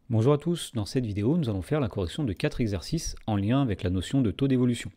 Bonjour à tous, dans cette vidéo nous allons faire la correction de 4 exercices en lien avec la notion de taux d'évolution.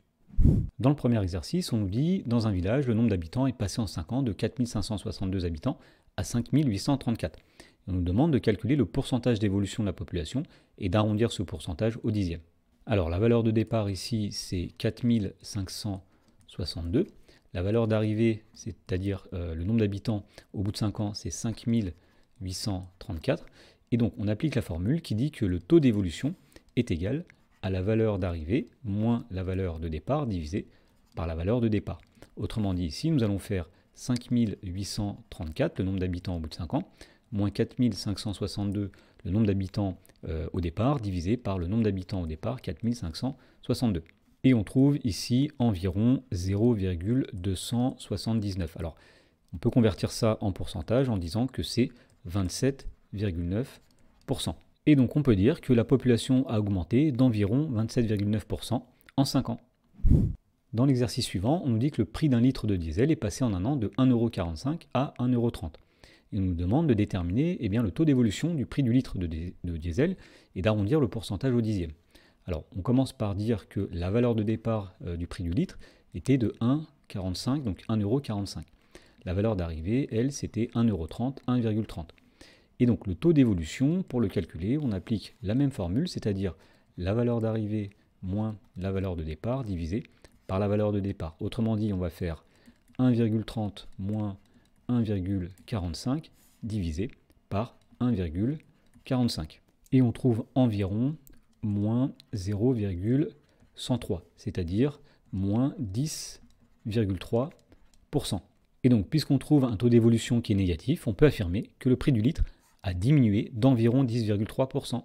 Dans le premier exercice, on nous dit, dans un village, le nombre d'habitants est passé en 5 ans de 4562 habitants à 5834. On nous demande de calculer le pourcentage d'évolution de la population et d'arrondir ce pourcentage au dixième. Alors la valeur de départ ici c'est 4562, la valeur d'arrivée, c'est-à-dire le nombre d'habitants au bout de 5 ans, c'est 5834. Et donc on applique la formule qui dit que le taux d'évolution est égal à la valeur d'arrivée moins la valeur de départ divisé par la valeur de départ. Autrement dit ici, nous allons faire 5834, le nombre d'habitants au bout de 5 ans, moins 4562, le nombre d'habitants au départ, divisé par le nombre d'habitants au départ, 4562. Et on trouve ici environ 0,279. Alors, on peut convertir ça en pourcentage en disant que c'est 27,9%. Et donc on peut dire que la population a augmenté d'environ 27,9% en 5 ans. Dans l'exercice suivant, on nous dit que le prix d'un litre de diesel est passé en un an de 1,45€ à 1,30€. Et on nous demande de déterminer le taux d'évolution du prix du litre de diesel et d'arrondir le pourcentage au dixième. Alors on commence par dire que la valeur de départ du prix du litre était de 1,45€, donc 1,45€. La valeur d'arrivée, elle, c'était 1,30€, 1,30€. Et donc le taux d'évolution, pour le calculer, on applique la même formule, c'est-à-dire la valeur d'arrivée moins la valeur de départ divisé par la valeur de départ. Autrement dit, on va faire 1,30 moins 1,45 divisé par 1,45. Et on trouve environ moins 0,103, c'est-à-dire moins 10,3%. Et donc, puisqu'on trouve un taux d'évolution qui est négatif, on peut affirmer que le prix du litre a diminué d'environ 10,3%.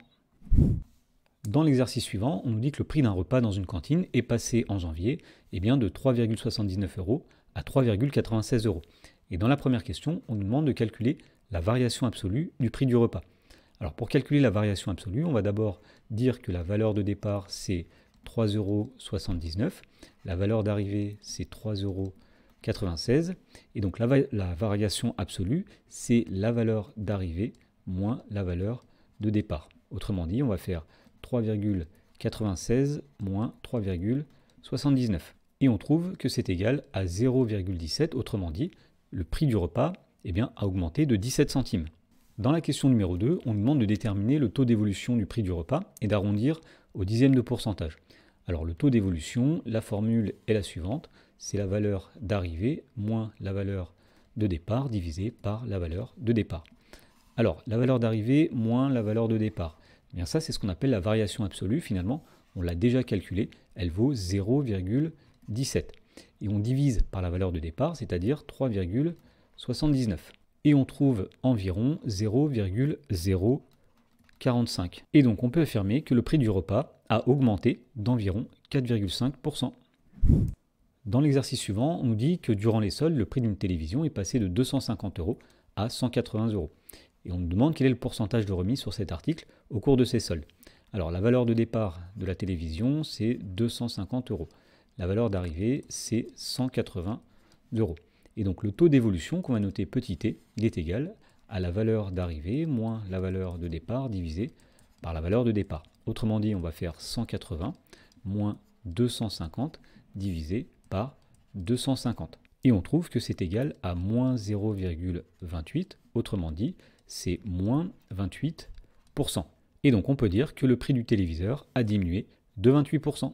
Dans l'exercice suivant, on nous dit que le prix d'un repas dans une cantine est passé en janvier de 3,79€ à 3,96€. Et dans la première question, on nous demande de calculer la variation absolue du prix du repas. Alors pour calculer la variation absolue, on va d'abord dire que la valeur de départ c'est 3,79€, la valeur d'arrivée c'est 3,96€, et donc la variation absolue c'est la valeur d'arrivée moins la valeur de départ. Autrement dit, on va faire 3,96 moins 3,79. Et on trouve que c'est égal à 0,17, autrement dit, le prix du repas a augmenté de 17 centimes. Dans la question numéro 2, on nous demande de déterminer le taux d'évolution du prix du repas et d'arrondir au dixième de pourcentage. Alors le taux d'évolution, la formule est la suivante, c'est la valeur d'arrivée moins la valeur de départ divisé par la valeur de départ. Alors la valeur d'arrivée moins la valeur de départ, ça c'est ce qu'on appelle la variation absolue finalement, on l'a déjà calculée, elle vaut 0,17. Et on divise par la valeur de départ, c'est-à-dire 3,79. Et on trouve environ 0,045. Et donc on peut affirmer que le prix du repas a augmenté d'environ 4,5%. Dans l'exercice suivant, on nous dit que durant les soldes, le prix d'une télévision est passé de 250€ à 180€. Et on nous demande quel est le pourcentage de remise sur cet article au cours de ces soldes. Alors la valeur de départ de la télévision, c'est 250€. La valeur d'arrivée, c'est 180€. Et donc le taux d'évolution qu'on va noter petit t, il est égal à la valeur d'arrivée moins la valeur de départ divisé par la valeur de départ. Autrement dit, on va faire 180 moins 250 divisé par 250. Et on trouve que c'est égal à moins 0,28, autrement dit, c'est moins 28%. Et donc on peut dire que le prix du téléviseur a diminué de 28%.